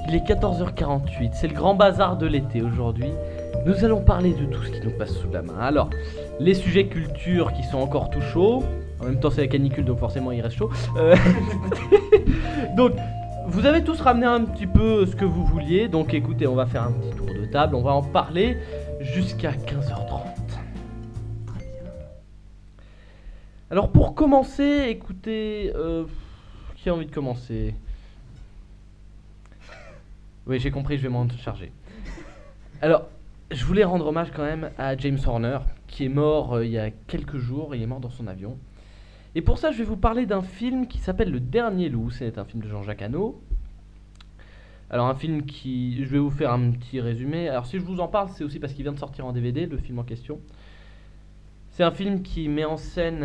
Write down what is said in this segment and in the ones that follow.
Il est 14h48, c'est le grand bazar de l'été aujourd'hui. Nous allons parler de tout ce qui nous passe sous la main. Alors, les sujets culture qui sont encore tout chauds. En même temps, c'est la canicule, donc forcément, il reste chaud. Donc, vous avez tous ramené un petit peu ce que vous vouliez. Donc, écoutez, on va faire un petit tour de table. On va en parler jusqu'à 15h30. Très bien. Alors, pour commencer, écoutez... qui a envie de commencer ? Oui, j'ai compris, je vais m'en charger. Alors, je voulais rendre hommage quand même à James Horner, qui est mort il y a quelques jours, il est mort dans son avion. Et pour ça, je vais vous parler d'un film qui s'appelle Le Dernier Loup, c'est un film de Jean-Jacques Hano. Alors un film qui... Je vais vous faire un petit résumé. Alors si je vous en parle, c'est aussi parce qu'il vient de sortir en DVD, le film en question. C'est un film qui met en scène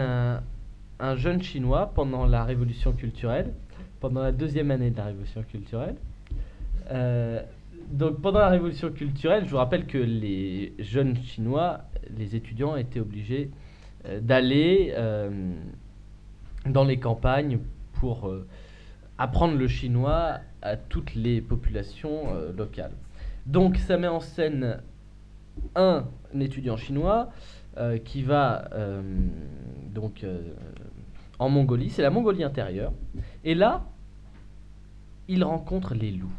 un jeune Chinois pendant la Révolution culturelle, pendant la deuxième année de la Révolution culturelle. Donc pendant la Révolution culturelle, je vous rappelle que les jeunes Chinois, les étudiants, étaient obligés d'aller dans les campagnes pour apprendre le chinois à toutes les populations locales. Donc ça met en scène un étudiant chinois qui va en Mongolie, c'est la Mongolie intérieure, et là, il rencontre les loups.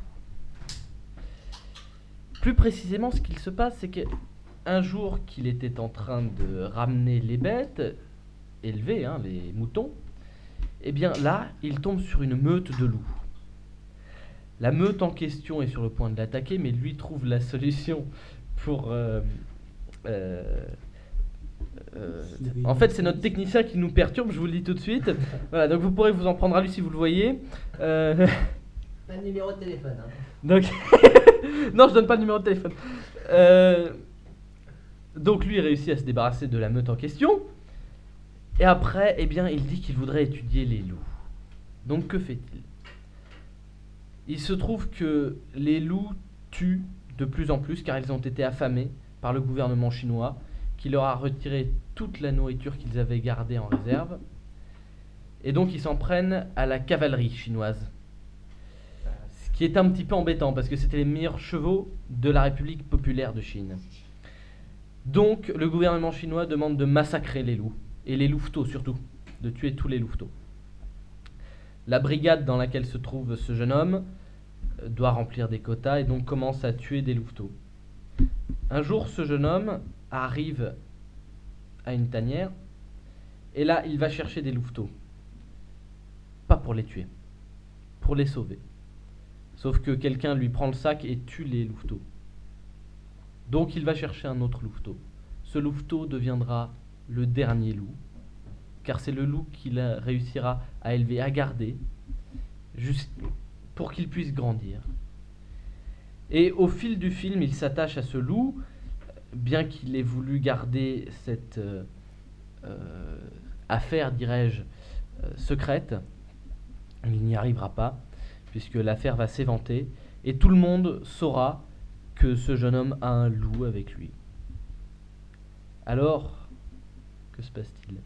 Plus précisément, ce qu'il se passe, c'est qu'un jour qu'il était en train de ramener les bêtes, élevées, les moutons, et bien là, il tombe sur une meute de loups. La meute en question est sur le point de l'attaquer, mais lui trouve la solution pour... en fait, c'est notre technicien qui nous perturbe, je vous le dis tout de suite. Voilà, donc vous pourrez vous en prendre à lui si vous le voyez. Pas le numéro de téléphone. Donc... non, je donne pas le numéro de téléphone. Donc lui réussit à se débarrasser de la meute en question. Et après, eh bien, il dit qu'il voudrait étudier les loups. Donc que fait-il ? Il se trouve que les loups tuent de plus en plus car ils ont été affamés par le gouvernement chinois qui leur a retiré toute la nourriture qu'ils avaient gardée en réserve. Et donc ils s'en prennent à la cavalerie chinoise. Ce qui est un petit peu embêtant parce que c'était les meilleurs chevaux de la République populaire de Chine. Donc le gouvernement chinois demande de massacrer les loups, et les louveteaux surtout, de tuer tous les louveteaux. La brigade dans laquelle se trouve ce jeune homme doit remplir des quotas et donc commence à tuer des louveteaux. Un jour, ce jeune homme arrive à une tanière, et là il va chercher des louveteaux. Pas pour les tuer, pour les sauver. Sauf que quelqu'un lui prend le sac et tue les louveteaux. Donc il va chercher un autre louveteau. Ce louveteau deviendra le dernier loup, car c'est le loup qu'il réussira à élever, à garder, juste pour qu'il puisse grandir. Et au fil du film, il s'attache à ce loup, bien qu'il ait voulu garder cette affaire, dirais-je, secrète. Il n'y arrivera pas, puisque l'affaire va s'éventer, et tout le monde saura que ce jeune homme a un loup avec lui. Alors, que se passe-t-il ?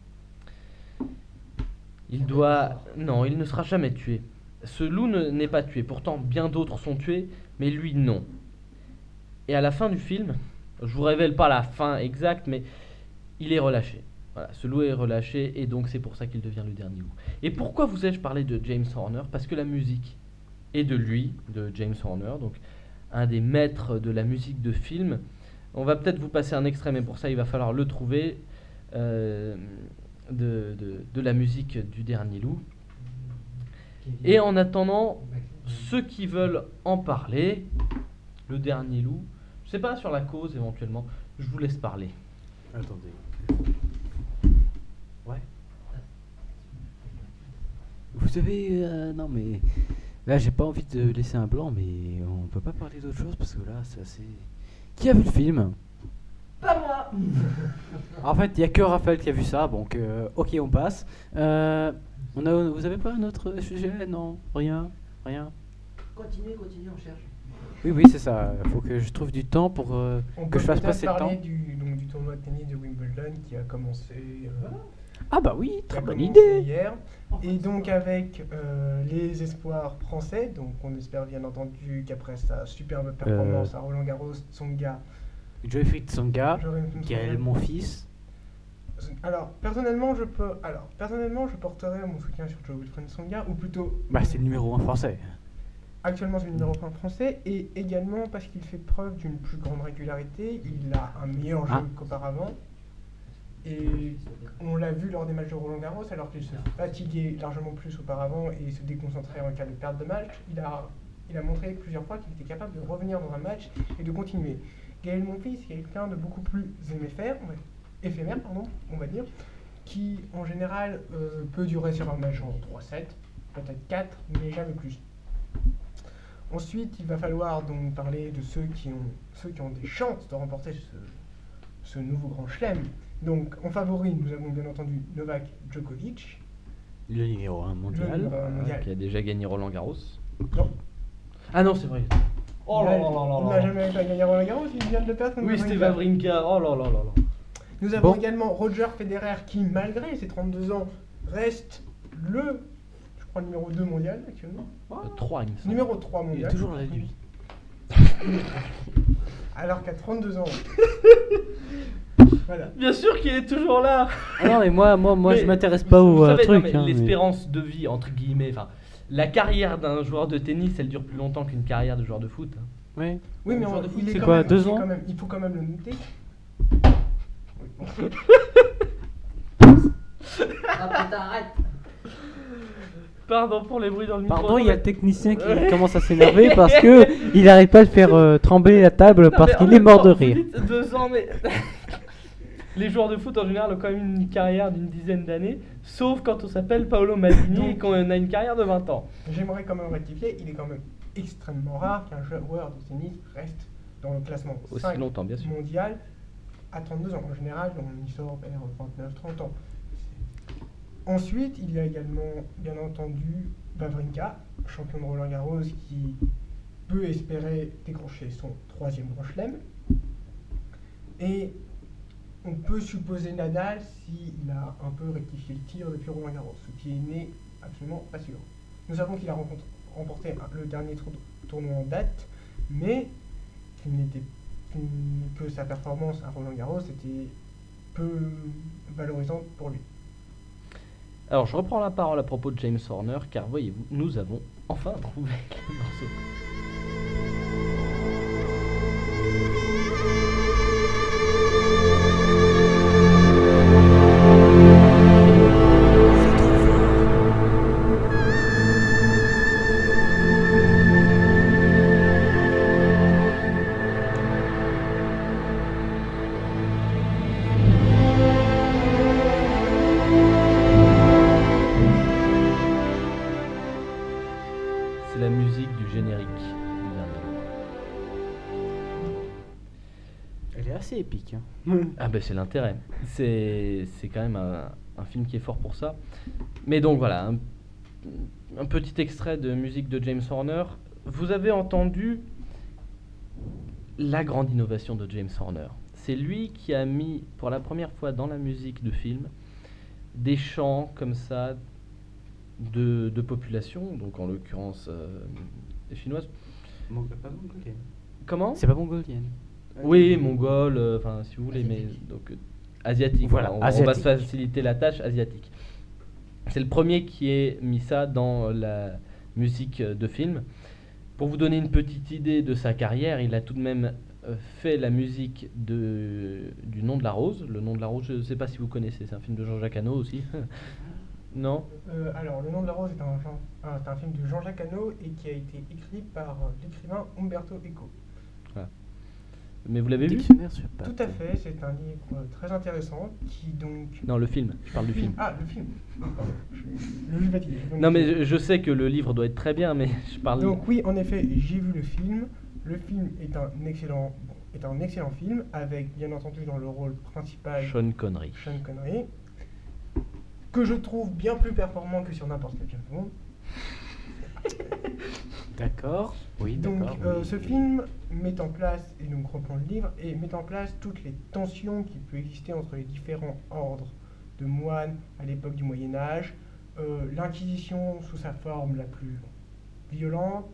Non, il ne sera jamais tué. Ce loup n'est pas tué, pourtant bien d'autres sont tués, mais lui non. Et à la fin du film, je vous révèle pas la fin exacte, mais il est relâché. Voilà, ce loup est relâché, et donc c'est pour ça qu'il devient le dernier loup. Et pourquoi vous ai-je parlé de James Horner ? Parce que la musique est de lui, de James Horner, donc un des maîtres de la musique de film. On va peut-être vous passer un extrait, mais pour ça il va falloir le trouver, de la musique du Dernier Loup. Et en attendant, ceux qui veulent en parler, le Dernier Loup, je sais pas, sur la cause éventuellement, je vous laisse parler. Attendez. Ouais. Vous savez, non mais... Là, j'ai pas envie de laisser un blanc, mais on peut pas parler d'autre chose parce que là, c'est assez... Qui a vu le film ? Pas moi. En fait, il y a que Raphaël qui a vu ça, donc ok, on passe. Vous avez pas un autre sujet ? Non, rien. Continuez, on cherche. Oui, c'est ça. Faut que je trouve du temps pour On que peut je fasse peut-être passer le temps. parler du tournoi de tennis de Wimbledon qui a commencé Ah bah oui, qui très a bonne commencé idée. hier. Et donc avec les espoirs français, donc on espère bien entendu qu'après sa superbe performance à Roland Garros, Tsonga, Joyfried Tsonga, j'aurais une Gaël Monfils. Alors personnellement je porterai mon soutien sur Joyfried Tsonga, ou plutôt Bah c'est le numéro 1 français. actuellement c'est le numéro 1 français, et également parce qu'il fait preuve d'une plus grande régularité, il a un meilleur jeu qu'auparavant. Et on l'a vu lors des matchs de Roland Garros, alors qu'il se fatiguait largement plus auparavant et se déconcentrait en cas de perte de match, il a montré plusieurs fois qu'il était capable de revenir dans un match et de continuer. Gaël Monfils est quelqu'un de beaucoup plus éphémère, on va dire, qui en général peut durer sur un match en 3-7, peut-être 4, mais jamais plus. Ensuite, il va falloir donc parler de ceux qui ont des chances de remporter ce nouveau grand chelem. Donc, en favori, nous avons bien entendu Novak Djokovic. Le numéro 1 mondial. Qui a déjà gagné Roland Garros. Non. Ah non, c'est vrai. Oh là là là là Il là. n'a jamais gagné Roland Garros, il vient de le perdre. Oui, c'était Wawrinka. Oh là là là là. Nous avons Bon. également Roger Federer qui, malgré ses 32 ans, reste je crois, numéro 2 mondial actuellement. 3, il me semble. Numéro 3 Il est mondial. toujours là, lui. Alors qu'à 32 ans. Voilà. Bien sûr qu'il est toujours là. Ah non, mais moi Mais je m'intéresse pas vous au savez, non, truc. mais hein, mais- l'espérance de vie, entre guillemets, enfin, la carrière d'un joueur de tennis, elle dure plus longtemps qu'une carrière de joueur de foot. Ouais. Oui, mais Joueur de foot, il est c'est quand quoi, même- 2 il est ans quand même- il faut quand même le noter. Oui, bon. Ah putain, arrête. Pardon pour les bruits dans le micro. Pardon, il y a le technicien qui Ouais. commence à s'énerver parce que il n'arrête pas de faire trembler la table Non, parce mais en qu'il est même mort de temps, vous rire. dites 2 ans, mais les joueurs de foot en général ont quand même une carrière d'une dizaine d'années, sauf quand on s'appelle Paolo Maldini et qu'on a une carrière de 20 ans. J'aimerais quand même rectifier, il est quand même extrêmement rare qu'un joueur de tennis reste dans le classement Aussi 5 longtemps, bien sûr. mondial à 32 ans. En général, on y sort vers 29-30 ans. Ensuite, il y a également, bien entendu, Wawrinka, champion de Roland Garros, qui peut espérer décrocher son 3e grand chelem. Et on peut supposer Nadal s'il a un peu rectifié le tir depuis Roland Garros, ce qui n'est absolument pas sûr. Nous savons qu'il a remporté le dernier tournoi en date, mais que sa performance à Roland Garros était peu valorisante pour lui. Alors, je reprends la parole à propos de James Horner, car voyez-vous, nous avons enfin trouvé le morceau. C'est la musique du générique du dernier. Elle est assez épique. Hein. Ah ben c'est l'intérêt. C'est quand même un film qui est fort pour ça. Mais donc voilà, un petit extrait de musique de James Horner. Vous avez entendu la grande innovation de James Horner. C'est lui qui a mis pour la première fois dans la musique de film des chants comme ça de population, donc en l'occurrence chinoise. Pas mongolienne. Comment? C'est pas mongolienne. Oui, mongol, enfin si vous voulez, mais donc asiatique. Voilà, On va asiatique. se faciliter la tâche, asiatique. C'est le premier qui ait mis ça dans la musique de film. Pour vous donner une petite idée de sa carrière, il a tout de même fait la musique du Nom de la Rose. Le Nom de la Rose, je ne sais pas si vous connaissez, c'est un film de Jean-Jacques Hano aussi. Non? Alors, Le Nom de la Rose est un film de Jean-Jacques Hano et qui a été écrit par l'écrivain Umberto Eco. Mais vous l'avez vu? Dictionnaire sur pattes. Tout à fait, c'est un livre très intéressant qui donc... Non, le film, je parle du film. Ah, le film. Pardon, le livre fatigué. Donc, Non mais je sais que le livre doit être très bien, mais je parle... Donc oui, en effet, j'ai vu le film. Le film est un excellent film avec, bien entendu, dans le rôle principal Sean Connery. Sean Connery, que je trouve bien plus performant que sur n'importe quel James Bond. D'accord. Oui, Donc d'accord. ce film met en place, et donc reprend le livre, et met en place toutes les tensions qui peuvent exister entre les différents ordres de moines à l'époque du Moyen-Âge, l'Inquisition sous sa forme la plus violente,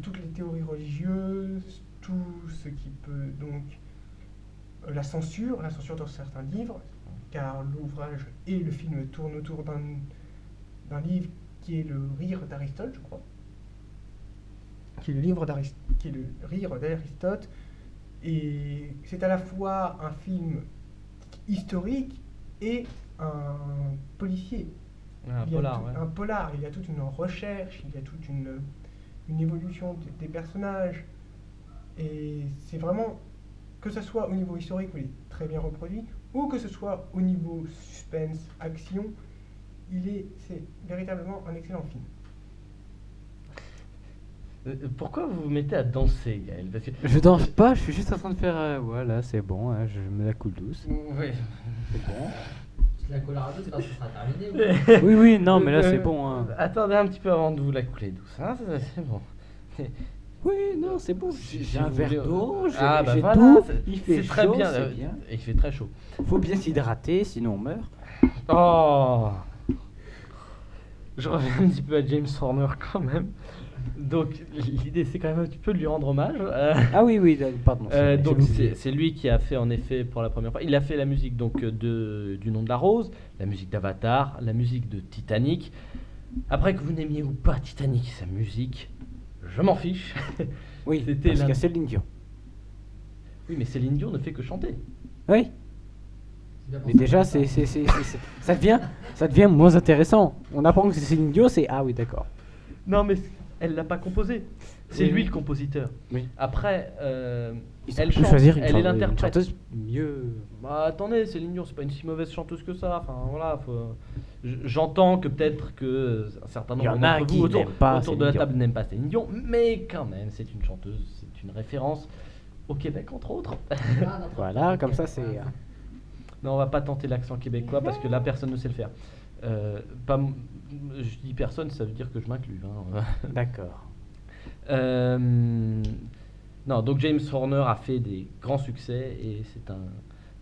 toutes les théories religieuses, tout ce qui peut donc... la censure de certains livres, car l'ouvrage et le film tournent autour d'un livre qui est le Rire d'Aristote, je crois. Qui est le Rire d'Aristote. Et c'est à la fois un film historique et un policier. Un Il y a polar, tout- ouais. Un polar, il y a toute une recherche, il y a toute une évolution des personnages. Et c'est vraiment, que ce soit au niveau historique où il est très bien reproduit, ou que ce soit au niveau suspense, action, c'est véritablement un excellent film. Pourquoi vous vous mettez à danser, Gaël? Parce que... Je danse pas, je suis juste en train de faire. Voilà, c'est bon, hein, je me la coule douce. Oui. C'est bon. Si la Colorado, c'est quand ça sera terminé. Oui, oui, non, mais là c'est bon. Hein. Attendez un petit peu avant de vous la couler douce, hein, c'est bon. Oui, non, c'est bon. Si J'ai un vous verre voulez- d'eau, Ah bah j'ai voilà, tout. c'est- Il fait c'est très chaud, bien, c'est bien. Il fait très chaud. Faut bien s'hydrater, sinon on meurt. Oh, je reviens un petit peu à James Horner quand même. Donc l'idée c'est quand même un petit peu de lui rendre hommage. Ah oui, oui, pardon. c'est- Donc j'avais oublié. c'est lui qui a fait en effet pour la première fois. Il a fait la musique donc du Nom de la Rose, la musique d'Avatar, la musique de Titanic. Après que vous n'aimiez ou pas Titanic, sa musique, je m'en fiche. Oui, c'était parce l'un- qu'il y a Céline Dion. Oui, mais Céline Dion ne fait que chanter. Oui, mais déjà, ça devient moins intéressant. On apprend que c'est Céline Dion, c'est ah oui, d'accord. Non, mais elle l'a pas composé. C'est Oui, lui oui. le compositeur. Oui. Après, Il elle peut chante, choisir une, elle est une l'interprète. chanteuse mieux. Bah attendez, Céline Dion, c'est pas une si mauvaise chanteuse que ça. Enfin voilà, j'entends que peut-être que un certain Il y nombre en a d'entre qui vous autour n'aiment pas de Céline la Dion. table n'aiment pas Céline Dion, mais quand même, c'est une chanteuse, c'est une référence au Québec entre autres. Voilà, comme ça c'est. Non, on va pas tenter l'accent québécois parce que là personne ne sait le faire. Je dis personne, ça veut dire que je m'inclus. Hein. D'accord. Non, donc James Horner a fait des grands succès et c'est un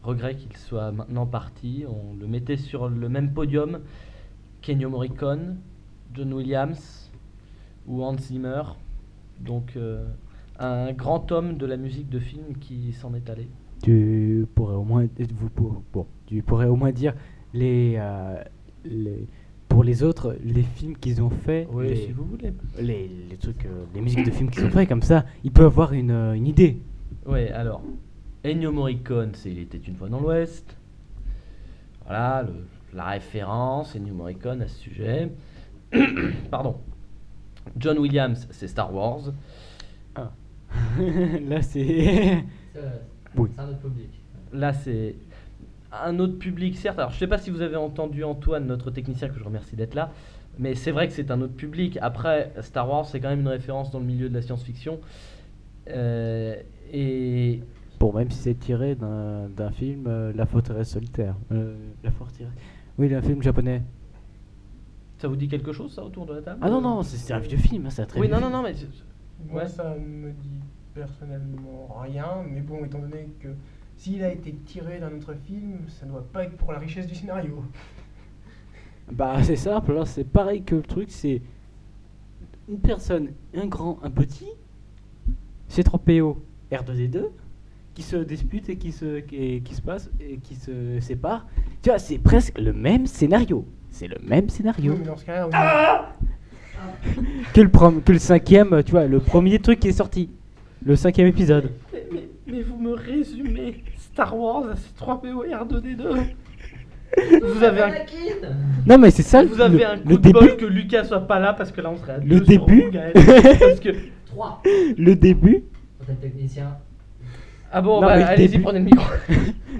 regret qu'il soit maintenant parti. On le mettait sur le même podium qu'Ennio Morricone, John Williams ou Hans Zimmer. Donc un grand homme de la musique de film qui s'en est allé. Tu pourrais au moins tu pourrais au moins dire pour les autres les films qu'ils ont fait, Si vous voulez. les trucs, les musiques de films qu'ils ont fait comme ça, ils peuvent avoir une idée. Ouais, alors, Ennio Morricone, c'est Il était une fois dans l'Ouest. Voilà, la référence, Ennio Morricone à ce sujet. Pardon. John Williams, c'est Star Wars. Là c'est Oui. C'est un autre public. Là, c'est un autre public, certes. Alors, je sais pas si vous avez entendu Antoine, notre technicien, que je remercie d'être là. Mais c'est vrai que c'est un autre public. Après, Star Wars, c'est quand même une référence dans le milieu de la science-fiction. Et bon, même si c'est tiré d'un film, La forteresse solitaire. La forteresse. Oui, un film japonais. ça vous dit quelque chose, ça, autour de la table? Ah non, non, c'est un vieux film, hein, c'est un très Oui, vieux non, non, film. non, mais... Moi, Ouais. ça me dit personnellement rien, mais bon, étant donné que s'il a été tiré d'un autre film, ça ne doit pas être pour la richesse du scénario. Bah, c'est simple, là, c'est pareil que le truc, c'est une personne, un grand, un petit, C3PO, R2D2, qui se disputent et qui se passent et qui se séparent. Tu vois, c'est presque le même scénario. C'est le même scénario. Oui, mais dans ce cas-là, Que le cinquième, tu vois, le premier truc qui est sorti. Le cinquième épisode. Mais vous me résumez Star Wars à C3PO et R2D2. Vous avez un, Non, mais c'est ça vous avez un coup le de début. bol que Lucas soit pas là parce que là on serait à Le deux sur début. vous, Gaël. Parce que... 3 Le début. pour tes techniciens. Ah bon, Non, bah, mais le allez-y, début- prenez le micro.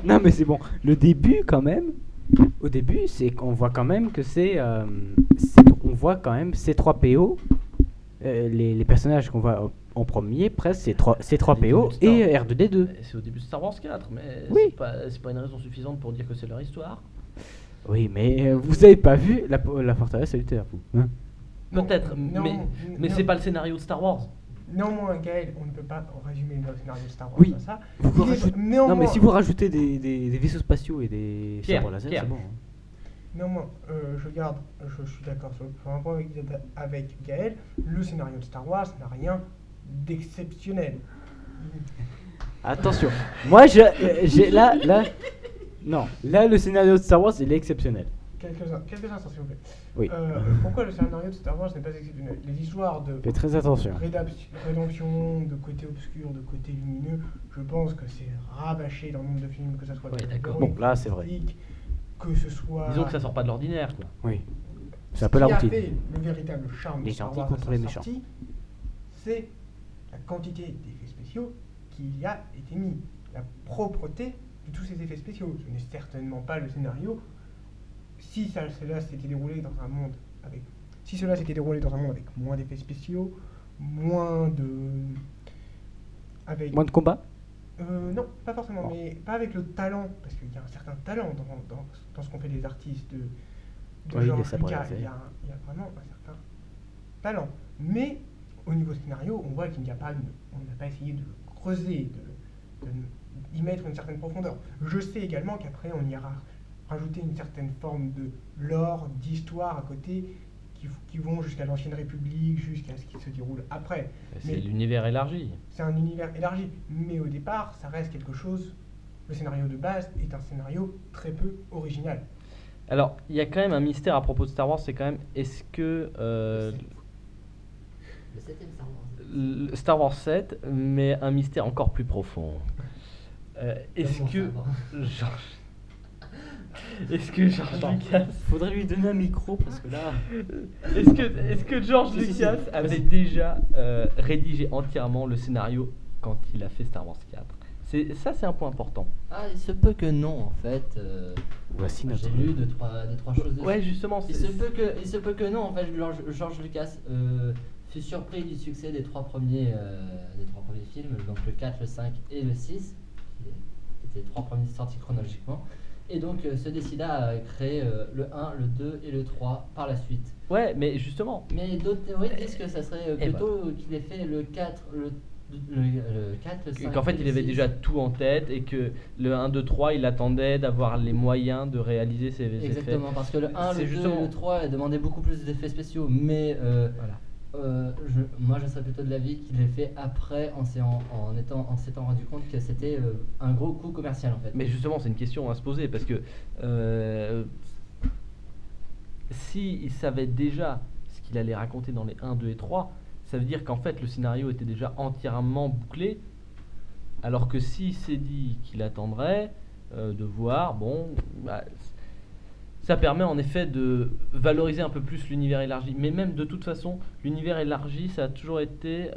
Non, mais c'est bon. Le début, quand même. Au début, c'est qu'on voit quand même que on voit quand même C3PO. Les personnages qu'on voit en premier, presque, c'est 3PO et R2D2. C'est au début de Star Wars 4, mais Oui. c'est pas une raison suffisante pour dire que c'est leur histoire. Oui, mais vous avez pas vu la forteresse solitaire, vous hein? Peut-être, Non, mais non. c'est pas le scénario de Star Wars. néanmoins, Gaël, on ne peut pas résumer le scénario de Star Wars Oui. à ça. Vous Il est- rajoutez- néanmoins- Non, mais si vous rajoutez des vaisseaux spatiaux et des Pierre, sabres laser, Pierre. c'est bon. Hein. Néanmoins, je suis d'accord sur un point avec Gaël, le scénario de Star Wars n'a rien d'exceptionnel. Attention, moi j'ai là, non, là le scénario de Star Wars il est exceptionnel. Quelques instants, s'il vous plaît. Oui. Pourquoi le scénario de Star Wars n'est pas exceptionnel? Les histoires de Fais très attention. rédemption, de côté obscur, de côté lumineux, je pense que c'est rabâché dans le nombre de films, que ce soit Ouais, de d'accord. Bon, là, c'est vrai. fantastique, que ce soit... Disons que ça sort pas de l'ordinaire, quoi. Oui. C'est un peu la Ce qui a routine. fait le véritable charme de Les Star gentils Wars contre à les sa méchants. sortie, c'est la quantité d'effets spéciaux qui y a été mis, la propreté de tous ces effets spéciaux. Ce n'est certainement pas le scénario. Si cela s'était déroulé dans un monde avec, moins d'effets spéciaux, moins Moins de combat. non, pas forcément, Bon. mais pas avec le talent, parce qu'il y a un certain talent dans ce qu'ont fait les artistes de Oui, les George sabres Lucas. laser. Il y a vraiment un certain talent. Mais au niveau scénario, on voit qu'il n'y a pas, on n'a pas essayé de creuser, d'y mettre une certaine profondeur. Je sais également qu'après, on ira rajouter une certaine forme de lore, d'histoire à côté, qui vont jusqu'à l'Ancienne République, jusqu'à ce qui se déroule après. C'est Mais- l'univers élargi. C'est un univers élargi, mais au départ, ça reste quelque chose. Le scénario de base est un scénario très peu original. Alors, il y a quand même un mystère à propos de Star Wars, c'est quand même, est-ce que Le 7ème Star Wars. le Star Wars 7, mais un mystère encore plus profond. Est-ce Comme mon que sabre. George... Est-ce que George Lucas... Faudrait lui donner un micro parce que là. Est-ce que George Si, si, si. Lucas avait Vas-y. déjà rédigé entièrement le scénario quand il a fait Star Wars 4? C'est un point important. Ah, il se peut que non, en fait. Voici notre. J'ai lu deux, trois choses dessus. Ouais, justement, Il se peut que non, en fait, George Lucas fut surpris du succès des trois premiers films, donc le 4, le 5 et le 6, qui étaient les trois premiers sortis chronologiquement, et donc se décida à créer le 1, le 2 et le 3 par la suite. Ouais, mais justement, Mais d'autres théories disent que ça serait Eh plutôt qu'il ait fait le 4, le 4, le 5. qu'en fait et il le avait 6. déjà tout en tête et que le 1, 2, 3, il attendait d'avoir les moyens de réaliser ces effets. Exactement, parce que le 1, C'est le 2 justement- et le 3 demandaient beaucoup plus d'effets spéciaux, mais Voilà. moi je serais plutôt de l'avis qu'il l'ait fait après en s'étant rendu compte que c'était un gros coup commercial en fait. Mais justement, c'est une question à se poser parce que si il savait déjà ce qu'il allait raconter dans les 1, 2 et 3, ça veut dire qu'en fait le scénario était déjà entièrement bouclé. Alors que s'il s'est dit qu'il attendrait de voir, bon, bah, ça permet en effet de valoriser un peu plus l'univers élargi. Mais même de toute façon, l'univers élargi, ça a toujours été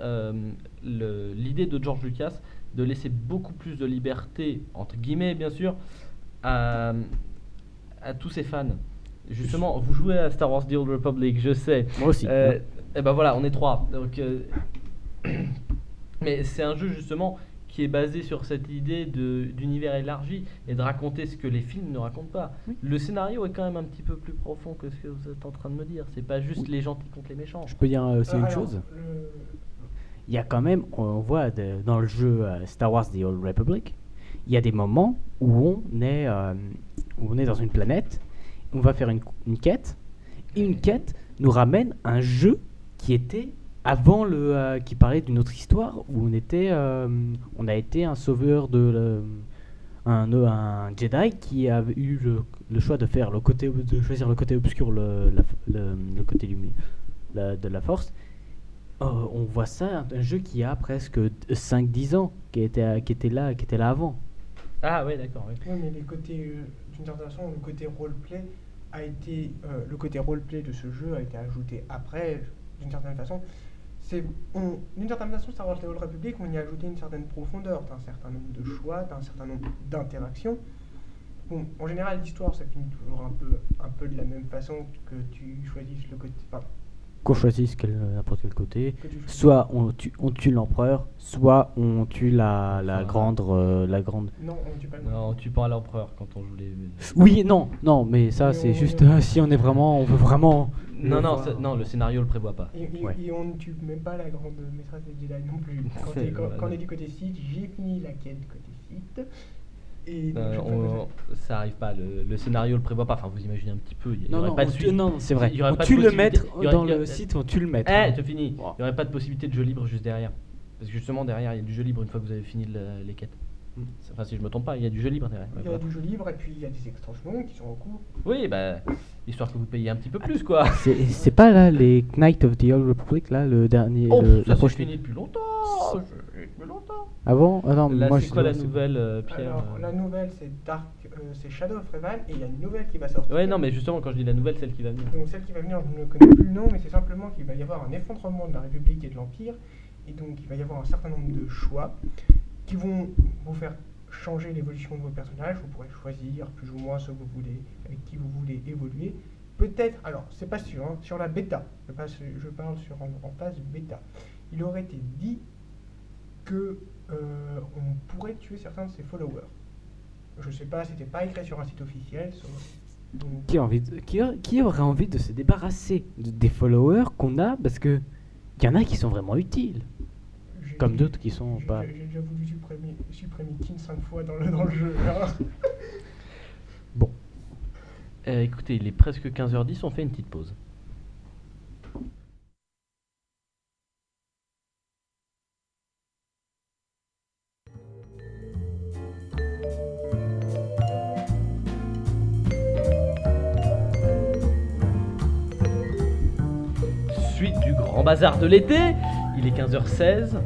l'idée de George Lucas de laisser beaucoup plus de liberté, entre guillemets bien sûr, à tous ses fans. Justement, vous jouez à Star Wars The Old Republic, je sais. Moi aussi. Et ben voilà, on est trois. Donc, mais c'est un jeu justement qui est basé sur cette idée d'univers élargi et de raconter ce que les films ne racontent pas. Oui. Le scénario est quand même un petit peu plus profond que ce que vous êtes en train de me dire. C'est pas juste Oui. les gentils contre les méchants. Je peux dire aussi une Alors, chose. Il y a quand même, on voit dans le jeu Star Wars The Old Republic, il y a des moments où on est dans une planète, on va faire une quête, et une quête nous ramène un jeu qui était avant qui parlait d'une autre histoire où on a été un sauveur un Jedi qui a eu le choix de choisir le côté obscur, le côté lumineux de la Force. On voit ça, un jeu qui a presque 5-10 ans, qui était là avant. Ah ouais, d'accord. Oui. Oui, mais les côtés, d'une certaine façon, le côté roleplay le côté roleplay de ce jeu a été ajouté après, d'une certaine façon. D'une certaine façon, Star Wars The Old Republic, on y a ajouté une certaine profondeur, d'un certain nombre de choix, d'un certain nombre d'interactions. Bon, en général, l'histoire, ça finit toujours un peu de la même façon que tu choisisses le côté. Enfin, Qu'on choisisse n'importe quel côté. que tu choisisses- Soit on tue l'empereur, soit on tue la Voilà. grande. Non, on tue pas le Non, on tue pas l'empereur quand on joue les. Oui, non, mais ça Mais c'est on- juste si on veut vraiment. Non, non, voir. non, le scénario le prévoit pas. Ouais. Et on ne tue même pas la grande maîtresse des Jedi non plus. Quand C'est on vrai. est du côté Sith, j'ai fini la quête côté Sith. Et donc, je préfère- Ça arrive pas, le scénario le prévoit pas. Enfin, vous imaginez un petit peu, il y Non, aurait non, pas de on tue- suite. non, c'est vrai. Il y aurait On pas de tue le possibilité- maître il y aurait- dans il y a- le site, on tue le maître. tu finis. Wow. Il y aurait pas de possibilité de jeu libre juste derrière. Parce que justement, derrière, il y a du jeu libre une fois que vous avez fini les quêtes. Hmm. Enfin, si je me trompe pas, il y a du jeu libre derrière. Ouais, Il y a voilà. du jeu libre et puis il y a des extensions qui sont en cours. Oui, bah, histoire que vous payiez un petit peu plus, quoi. C'est pas là les Knights of the Old Republic, là, le dernier. Oh, la ça c'est prochaine. fini depuis longtemps. Depuis longtemps. Avant Ah non, Là, moi c'est je quoi la c'est- nouvelle, Pierre Alors, la nouvelle, c'est c'est Shadow of Revan et il y a une nouvelle qui va sortir. Ouais, non, mais justement, quand je dis la nouvelle, celle qui va venir. Donc celle qui va venir, je ne connais plus le nom, mais c'est simplement qu'il va y avoir un effondrement de la République et de l'Empire, et donc il va y avoir un certain nombre de choix qui vont vous faire changer l'évolution de vos personnages. Vous pourrez choisir plus ou moins ceux que vous voulez, avec qui vous voulez évoluer. Peut-être, alors c'est pas sûr, hein, sur la bêta, je parle en phase bêta, il aurait été dit que on pourrait tuer certains de ses followers. Je sais pas, c'était pas écrit sur un site officiel. Donc, Qui aurait envie de se débarrasser des followers qu'on a, parce que il y en a qui sont vraiment utiles. Comme d'autres qui sont pas. J'ai déjà voulu supprimer King 5 fois dans le jeu. Hein. Bon. Écoutez, il est presque 15h10, on fait une petite pause. Suite du grand bazar de l'été, il est 15h16.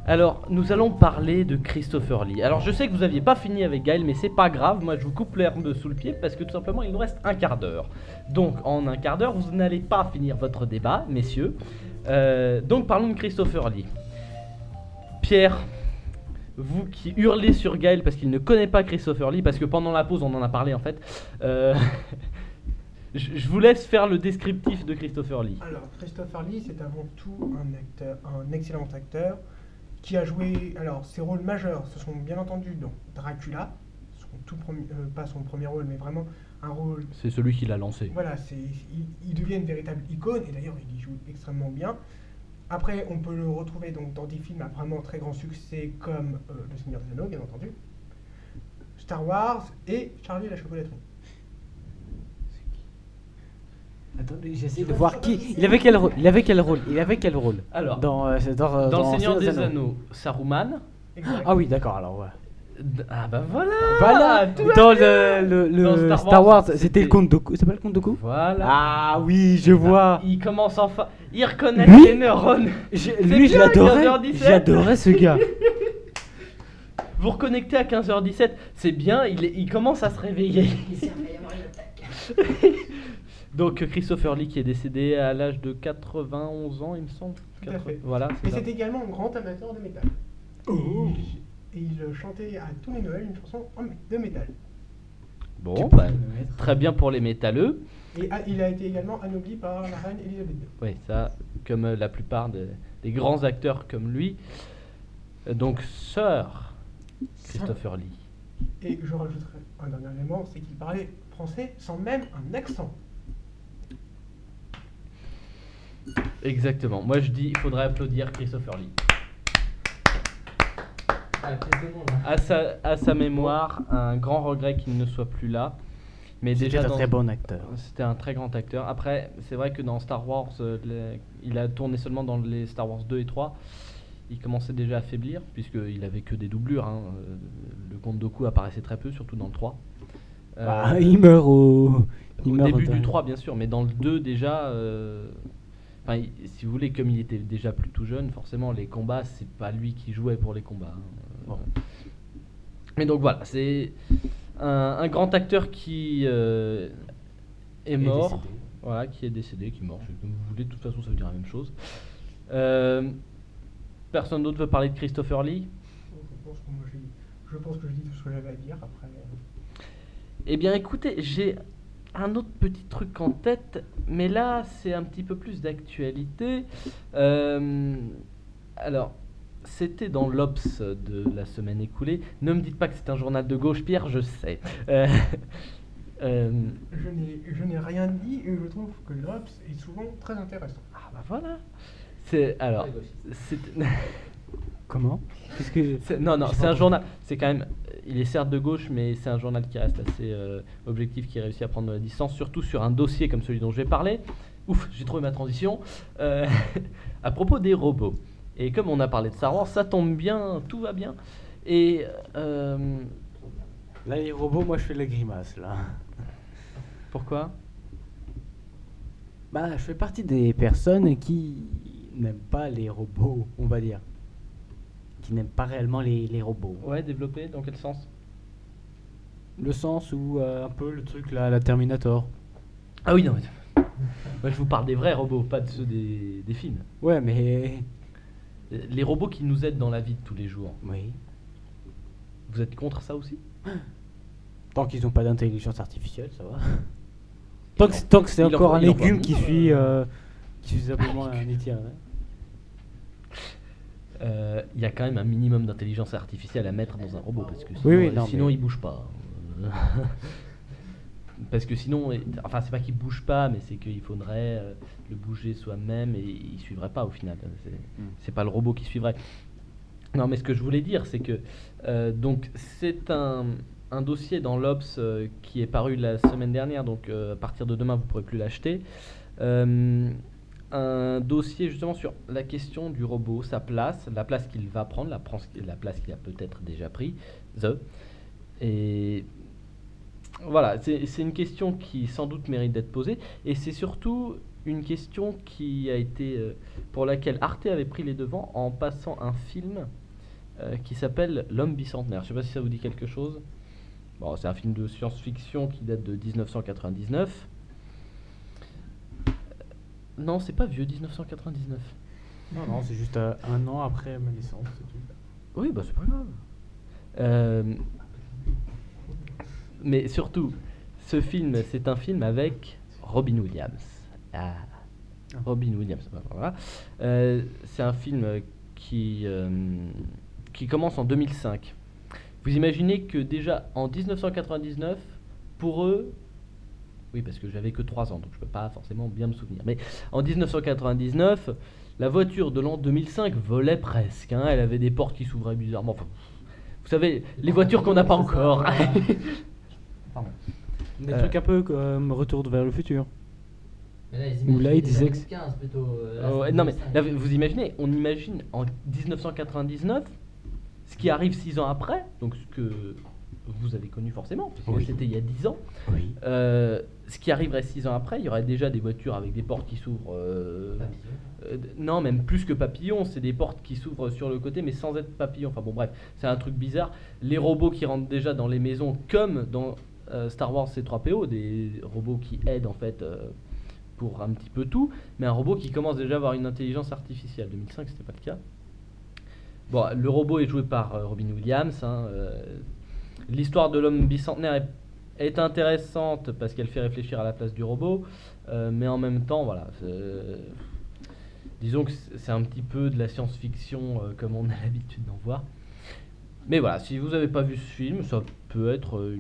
Alors, nous allons parler de Christopher Lee. Alors, je sais que vous aviez pas fini avec Gaël, mais c'est pas grave. Moi, je vous coupe l'herbe sous le pied parce que tout simplement, il nous reste un quart d'heure. Donc, en un quart d'heure, vous n'allez pas finir votre débat, messieurs. Donc, parlons de Christopher Lee. Pierre, vous qui hurlez sur Gaël parce qu'il ne connaît pas Christopher Lee, parce que pendant la pause, on en a parlé en fait. Je vous laisse faire le descriptif de Christopher Lee. Alors, Christopher Lee, c'est avant tout un excellent acteur qui a joué. Alors, ses rôles majeurs, ce sont bien entendu dans Dracula, pas son premier rôle, mais vraiment un rôle. C'est celui qui l'a lancé. Voilà, il devient une véritable icône et d'ailleurs, il y joue extrêmement bien. Après, on peut le retrouver donc dans des films à vraiment très grand succès comme Le Seigneur des Anneaux, bien entendu, Star Wars et Charlie et la chocolaterie. Attendez, j'essaie de voir qui. Il avait quel rôle Alors, dans dans Le Seigneur des Anneaux, Saruman. Exact. Ah oui, d'accord, alors ouais. Ah bah voilà. Voilà. tout va Dans bien. le Dans Star Wars, c'était c'était le comte Dooku. C'est pas le comte Dooku? Voilà. Ah oui, je vois. Il commence enfin. Il reconnaît Lui les neurones. Lui, je bien, l'adorais. 15h17. J'adorais ce gars. Vous reconnectez à 15h17, c'est bien, il commence à se réveiller. Il s'est réveillé à Mario. Donc Christopher Lee qui est décédé à l'âge de 91 ans, il me semble. Tout à fait. Voilà, Et c'est ça. c'était également un grand amateur de métal. Et il chantait à tous les Noëls une chanson de métal. Bon, bah, très bien pour les métalleux. Et il a été également anobli par la reine Elisabeth II. Oui, ça, comme la plupart des grands acteurs comme lui. Donc, Sir Christopher Lee. Et je rajouterai un dernier élément, c'est qu'il parlait français sans même un accent. Exactement. Moi, je dis, il faudrait applaudir Christopher Lee. Ah, plus de monde, hein. À sa mémoire, un grand regret qu'il ne soit plus là. Mais C'était déjà un dans- très bon acteur. C'était un très grand acteur. Après, c'est vrai que dans Star Wars, il a tourné seulement dans les Star Wars 2 et 3. Il commençait déjà à faiblir, puisqu'il avait que des doublures. Hein. Le comte Dooku apparaissait très peu, surtout dans le 3. Ah, il meurt au début dernier. du 3, bien sûr, mais dans le 2, déjà... enfin, si vous voulez, comme il était déjà plutôt jeune, forcément, les combats, c'est pas lui qui jouait pour les combats. Hein. Bon. Mais donc voilà, c'est un grand acteur qui est mort. décédé. Voilà, qui est décédé, qui est mort. Comme vous voulez, de toute façon, ça veut dire la même chose. Personne d'autre veut parler de Christopher Lee? Je pense que je dis tout ce que j'avais à dire après. Eh bien, écoutez, j'ai un autre petit truc en tête, mais là, c'est un petit peu plus d'actualité. Alors, c'était dans l'Obs de la semaine écoulée. Ne me dites pas que c'est un journal de gauche, Pierre, je sais. Je n'ai rien dit et je trouve que l'Obs est souvent très intéressant. Ah bah voilà. C'est alors, Très gauchiste. c'est Comment? Qu'est-ce que... Non, J'ai c'est pas un compris. journal. C'est quand même. Il est certes de gauche, mais c'est un journal qui reste assez objectif, qui réussit à prendre de la distance, surtout sur un dossier comme celui dont je vais parler. Ouf, j'ai trouvé ma transition. Euh, à propos des robots. Et comme on a parlé de Star Wars, ça tombe bien, tout va bien. Et Là, les robots, moi, je fais la grimace, là. pourquoi? Bah, je fais partie des personnes qui n'aiment pas les robots, on va dire. Qui n'aiment pas réellement les robots. Ouais, développer, dans quel sens? Le sens où, un peu, le truc, là, la Terminator. Ah oui, non. Moi, je vous parle des vrais robots, pas de ceux des films. Ouais, mais... Les robots qui nous aident dans la vie de tous les jours. Oui. Vous êtes contre ça aussi? Tant qu'ils n'ont pas d'intelligence artificielle, ça va. Tant que c'est Il en encore faut- un il en faut légume un qui minimum, suit simplement un étier. Il y a quand même un minimum d'intelligence artificielle à mettre dans un robot parce que sinon, Oui, non, sinon mais- il bouge pas. Parce que sinon, enfin c'est pas qu'il bouge pas, mais c'est qu'il faudrait le bouger soi-même et il suivrait pas au final. C'est pas le robot qui suivrait. Non, mais ce que je voulais dire, c'est que donc c'est un dossier dans l'Obs qui est paru la semaine dernière, donc à partir de demain vous pourrez plus l'acheter. Un dossier justement sur la question du robot, sa place, la place qu'il va prendre, la place qu'il a peut-être déjà pris, et voilà, c'est une question qui sans doute mérite d'être posée, et c'est surtout une question qui a été pour laquelle Arte avait pris les devants en passant un film qui s'appelle L'homme bicentenaire. Je sais pas si ça vous dit quelque chose. Bon, c'est un film de science-fiction qui date de 1999. Non, c'est pas vieux, 1999. Non, c'est juste un an après ma naissance, c'est tout. Oui, bah c'est pas grave. Mais surtout, ce film, c'est un film avec Robin Williams. Ah, Robin Williams, voilà. C'est un film qui commence en 2005. Vous imaginez que déjà en 1999, pour eux, oui parce que j'avais que 3 ans, donc je peux pas forcément bien me souvenir, mais en 1999, la voiture de l'an 2005 volait presque, hein, elle avait des portes qui s'ouvraient bizarrement, enfin, vous savez, les voitures qu'on n'a pas encore. Pardon. Des trucs un peu comme Retour vers le futur. Mais là, ils Ou là, ils imaginent disaient que- 2015 plutôt. Ouais, non mais là, vous imaginez, on imagine en 1999 ce qui arrive 6 ans après, donc ce que vous avez connu forcément, parce que Oui. c'était il y a 10 ans. Oui. Ce qui arriverait 6 ans après, il y aurait déjà des voitures avec des portes qui s'ouvrent. Non, même plus que papillons, c'est des portes qui s'ouvrent sur le côté, mais sans être papillons. Enfin bon, bref, c'est un truc bizarre. Les robots qui rentrent déjà dans les maisons, comme dans Star Wars C3PO, des robots qui aident en fait pour un petit peu tout, mais un robot qui commence déjà à avoir une intelligence artificielle. 2005, c'était pas le cas. Bon, le robot est joué par Robin Williams. Hein, l'histoire de l'homme bicentenaire est intéressante parce qu'elle fait réfléchir à la place du robot, mais en même temps, voilà, disons que c'est un petit peu de la science-fiction comme on a l'habitude d'en voir. Mais voilà, si vous n'avez pas vu ce film, ça peut être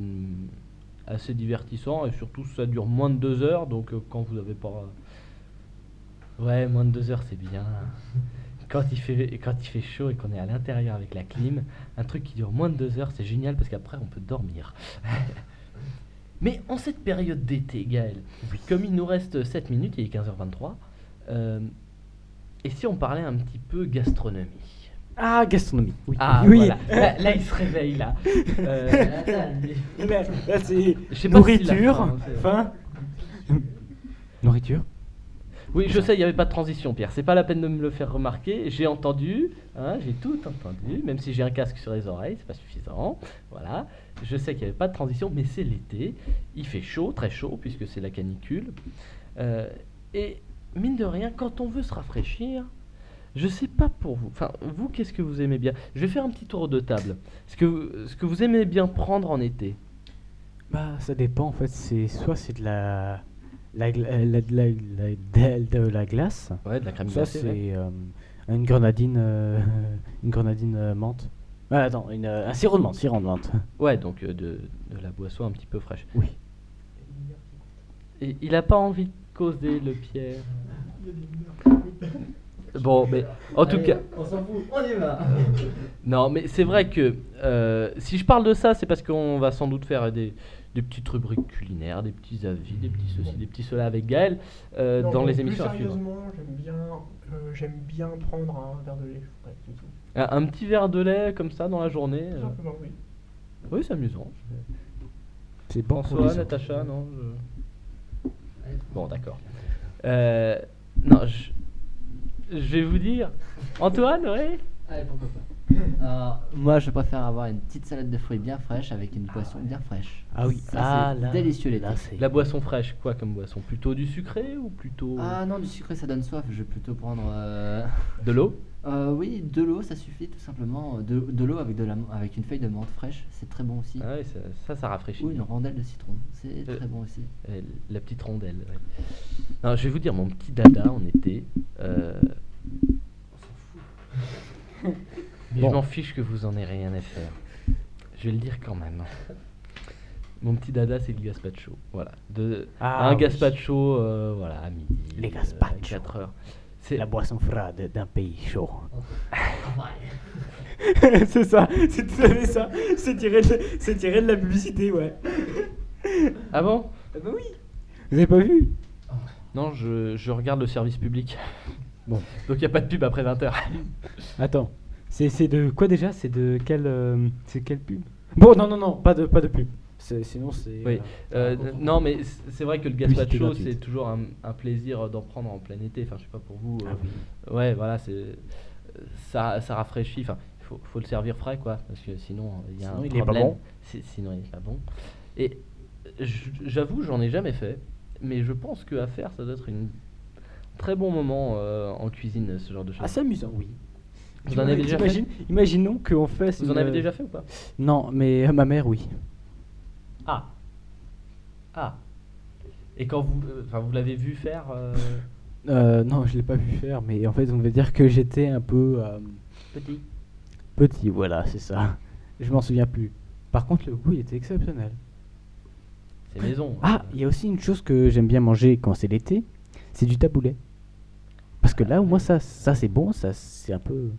assez divertissant et surtout ça dure moins de 2 heures, donc quand vous n'avez pas... Ouais, moins de 2 heures c'est bien. Quand il fait chaud et qu'on est à l'intérieur avec la clim, un truc qui dure moins de 2 heures, c'est génial parce qu'après on peut dormir. Mais en cette période d'été, Gaël, comme il nous reste 7 minutes, il est 15h23, et si on parlait un petit peu gastronomie? Ah, gastronomie. Oui. Ah, oui. voilà. Là, il se réveille, là. Là, c'est Je sais pas si nourriture, la fin, c'est- faim. Nourriture. Oui, je sais, il n'y avait pas de transition, Pierre. C'est pas la peine de me le faire remarquer. J'ai entendu, hein, j'ai tout entendu, même si j'ai un casque sur les oreilles, c'est pas suffisant. Voilà. Je sais qu'il n'y avait pas de transition, mais c'est l'été. Il fait chaud, très chaud, puisque c'est la canicule. Et mine de rien, quand on veut se rafraîchir, je sais pas pour vous. Enfin, vous, qu'est-ce que vous aimez bien? Je vais faire un petit tour de table. Ce que vous aimez bien prendre en été. Bah, ça dépend en fait. C'est de la glace. Ouais, de la crème Ça, glacée. ouais. c'est une grenadine menthe. Ah, attends, un sirop de menthe. Ouais, donc de la boisson un petit peu fraîche. Oui. Et il a pas envie de causer, le Pierre. Bon, mais en tout Allez, cas, on s'en fout, on y va. non, mais c'est vrai que si je parle de ça, c'est parce qu'on va sans doute faire des petites rubriques culinaires, des petits avis, des petits ceci, des petits cela avec Gaël Non, dans bon, les plus émissions à suivre. sérieusement, j'aime bien prendre un verre de lait. Ouais, c'est tout. Un petit verre de lait comme ça dans la journée. Tout simplement, oui. Oui, c'est amusant. C'est bon pour François, les Natacha, non Allez. Bon, d'accord. Non, je vais vous dire. Antoine, oui. Allez, pourquoi pas. Moi, je préfère avoir une petite salade de fruits bien fraîche avec une boisson bien fraîche. Ah oui, Ça, c'est délicieux l'été. là, c'est... La boisson fraîche, quoi comme boisson? Plutôt du sucré ou plutôt Ah non, du sucré ça donne soif. Je vais plutôt prendre. de l'eau? Oui, de l'eau, ça suffit tout simplement. De l'eau avec une feuille de menthe fraîche, c'est très bon aussi. Ah oui, ça rafraîchit. Ou une rondelle de citron, c'est Euh, très bon aussi. La petite rondelle. Ouais. Non, je vais vous dire mon petit dada en été. Mais Bon. je m'en fiche que vous en ayez rien à faire. Je vais le dire quand même. Mon petit dada, c'est le gazpacho. Voilà. Ah, un oui. gazpacho, voilà, à midi. Les à gazpacho. 4 heures. C'est La boisson froide d'un pays chaud. Ouais. C'est ça, c'est tout à fait ça. C'est tiré de la publicité, ouais. Ah bon? Ah bah oui. Vous avez pas vu? Non, je regarde le service public. Bon. Donc il n'y a pas de pub après 20h. Attends, c'est de quoi déjà? C'est de quelle pub? Bon, non, pas de pub. Sinon c'est. Oui. Non, mais c'est vrai que le Publicité gazpacho, gratuite. c'est toujours un plaisir d'en prendre en plein été. Enfin, je sais pas pour vous. Ah oui. Ouais, voilà, ça rafraîchit. Enfin, faut le servir frais, quoi, parce que sinon il y a Sinon, un il est pas problème. bon. Sinon, il est pas bon. Et j'avoue, j'en ai jamais fait, mais je pense que à faire, ça doit être un très bon moment en cuisine, ce genre de Ah, choses. c'est amusant, oui. Vous en avez déjà fait? Imaginons qu'on fasse. Vous en avez déjà fait ou pas? Non, mais ma mère, oui. Ah. Ah. Et quand vous l'avez vu faire Non, je l'ai pas vu faire, mais en fait, on va dire que j'étais un peu petit? petit, voilà, c'est ça. Je m'en souviens plus. Par contre, le goût, il était exceptionnel. C'est maison. Ah, il y a aussi une chose que j'aime bien manger quand c'est l'été, c'est du taboulet. Parce que là, au moins, ça c'est bon, ça c'est un peu,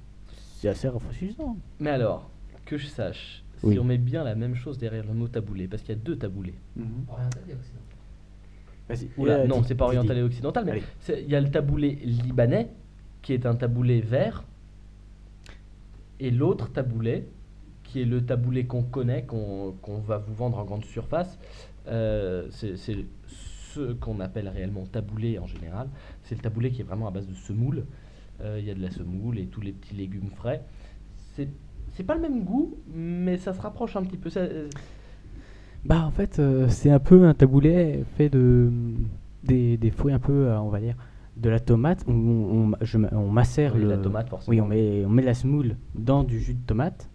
c'est assez rafraîchissant. Mais alors, que je sache, Oui. si on met bien la même chose derrière le mot taboulé, parce qu'il y a deux taboulés. Oriental et occidental. Vas-y. Oula, non, dis- c'est pas dis- oriental dis. et occidental, mais Allez. il y a le taboulé libanais, qui est un taboulé vert, et l'autre taboulé, qui est le taboulé qu'on connaît, qu'on va vous vendre en grande surface. C'est ce qu'on appelle réellement taboulé en général. C'est le taboulé qui est vraiment à base de semoule. Il y a de la semoule et tous les petits légumes frais. C'est pas le même goût, mais ça se rapproche un petit peu. Bah en fait, c'est un peu un taboulet fait de des fruits un peu, on va dire, de la tomate. On macère Oui, le. la tomate, forcément. Oui, on met la semoule dans du jus de tomate.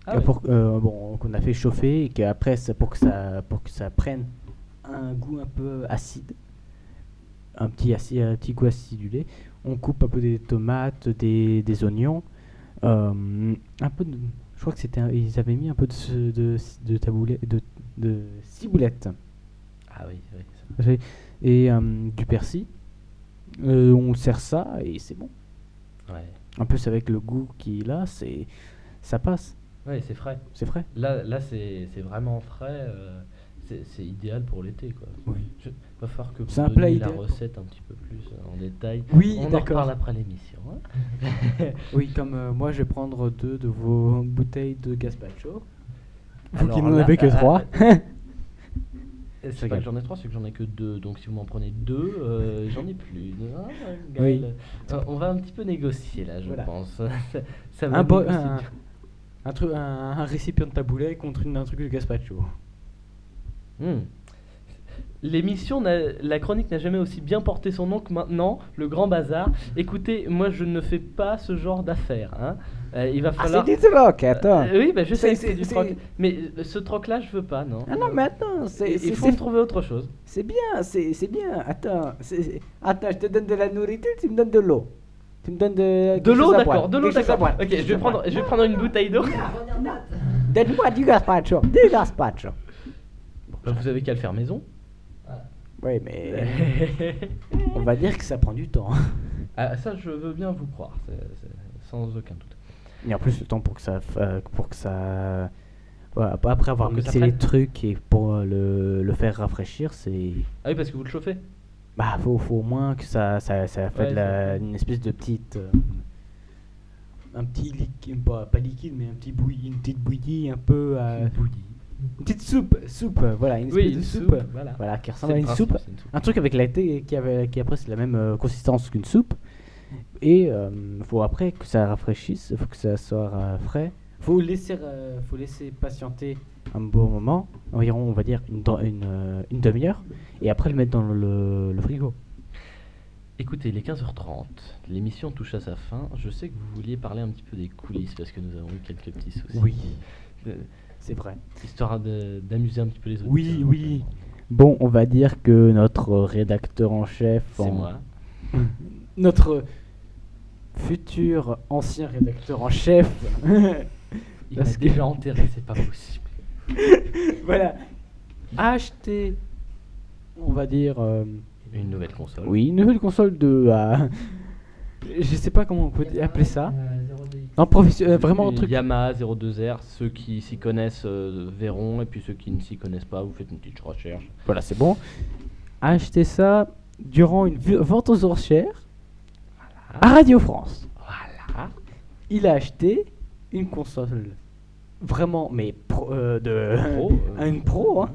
Ah oui. Bon, qu'on a fait chauffer et qu'après pour que ça prenne un goût un peu acide, un petit goût acidulé. On coupe un peu des tomates, des oignons, un peu de, je crois que ils avaient mis un peu de taboulet, de ciboulette Ah oui, oui. et du persil. On sert ça et c'est bon. Ouais. En plus avec le goût qu'il a, ça passe, Ouais, c'est frais. c'est frais. Là c'est vraiment frais. C'est idéal pour l'été, quoi. Oui. Va falloir que vous C'est un plat donniez la idéal pour- recette un petit peu plus en détail. Oui, On en d'accord. reparle après l'émission. hein. Oui, comme moi je vais prendre 2 de vos bouteilles de gazpacho. Vous Alors qui n'en là, avez que 3. C'est pas regarde. que j'en ai 3, c'est que j'en ai que 2. Donc si vous m'en prenez 2, j'en ai plus. Ah, Oui. Gaël. On va un petit peu négocier là, je Voilà. pense. Ça va un, bo- négocier. un récipient de taboulet contre un truc de gazpacho. Hmm. La chronique n'a jamais aussi bien porté son nom que maintenant, le grand bazar. Écoutez, moi je ne fais pas ce genre d'affaires. Hein. Il va falloir. c'est du troc, attends. Oui, bah, je sais que C'est- c'est du c'est- troc. Mais ce troc-là, je veux pas, non. Ah non, mais attends, Il faut me trouver autre chose. c'est bien, c'est bien. Attends, attends, je te donne de la nourriture, tu me donnes de l'eau. Tu me donnes De l'eau, d'accord, de l'eau, d'accord. Ok, je vais prendre une bouteille d'eau. Donne-moi du gazpacho, du gazpacho. Bah, vous avez qu'à le faire maison. Oui, mais on va dire que ça prend du temps. Ah, ça, je veux bien vous croire, sans aucun doute. Et en plus, le temps pour que ça. Voilà, après avoir Pour que ça mixé les prenne. trucs et pour le faire rafraîchir, c'est. Ah oui, parce que vous le chauffez. Bah, faut au moins que ça fait Ouais, une espèce de petite. Un petit liquide, pas liquide, mais une petite bouillie un peu. Une petite soupe, voilà, une espèce Oui, de une soupe. soupe, voilà. Voilà, qui C'est ressemble à le une principe, soupe. c'est une soupe. Un truc avec la thé qui après c'est la même consistance qu'une soupe. Et faut après que ça rafraîchisse, faut que ça soit frais. Faut laisser patienter un bon moment, environ on va dire une demi-heure, et après le mettre dans le frigo. Écoutez, il est 15h30, l'émission touche à sa fin. Je sais que vous vouliez parler un petit peu des coulisses parce que nous avons eu quelques petits soucis. Oui. Euh, C'est vrai. Histoire d'amuser un petit peu les autres. Oui. Bon, on va dire que notre rédacteur en chef, C'est moi. notre futur ancien rédacteur en chef, Il m'a parce que- déjà enterré, c'est pas possible. voilà, a acheté, on va dire, Une nouvelle console. oui, une nouvelle console de, je sais pas comment on peut appeler ça, non, vraiment un Une truc. Yamaha 02R, ceux qui s'y connaissent verront, et puis ceux qui ne s'y connaissent pas, vous faites une petite recherche. Voilà, c'est bon. A acheté ça durant une vente aux enchères à Radio France. Voilà. Il a acheté une console vraiment, mais Pro, une pro, hein.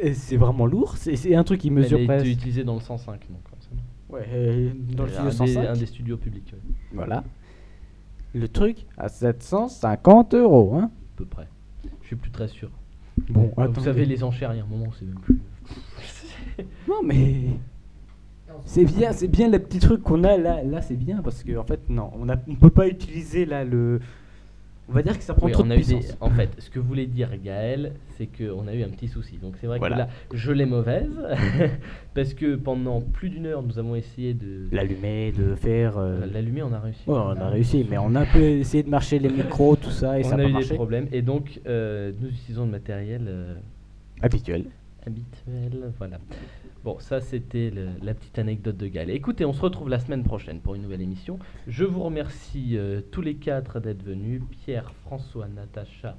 Et c'est vraiment lourd. C'est un truc qui mesure Elle a été presque. utilisée dans le 105, donc forcément. Ouais, dans le studio un 105. un des studios publics, ouais, Voilà. Le truc à 750 €, hein. à peu près. Je suis plus très sûr. Bon, Vous savez, les enchères, il y a un moment, c'est même plus. Non, mais c'est bien le petit truc qu'on a là. Là, c'est bien parce que en fait, non, on peut pas utiliser là le. On va dire que ça prend Oui, trop on de a eu puissance. En fait, ce que voulait dire Gaël, c'est qu'on a eu un petit souci. Donc c'est vrai Voilà. que là, je l'ai mauvaise, parce que pendant plus d'une heure, nous avons essayé de L'allumer, de faire. l'allumer, on a réussi. Ouais, on a réussi, mais on a un peu essayé de marcher les micros, tout ça, et On ça a n'a eu pas des marché. problèmes, et donc nous utilisons le matériel Habituel. habituel. Voilà. Bon, ça c'était la petite anecdote de Gaël. Écoutez, on se retrouve la semaine prochaine pour une nouvelle émission. Je vous remercie tous les quatre d'être venus. Pierre, François, Natacha,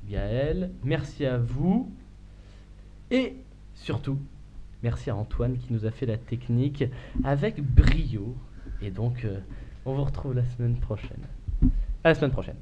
Gaël. Merci à vous. Et surtout, merci à Antoine qui nous a fait la technique avec brio. Et donc, on vous retrouve la semaine prochaine. À la semaine prochaine.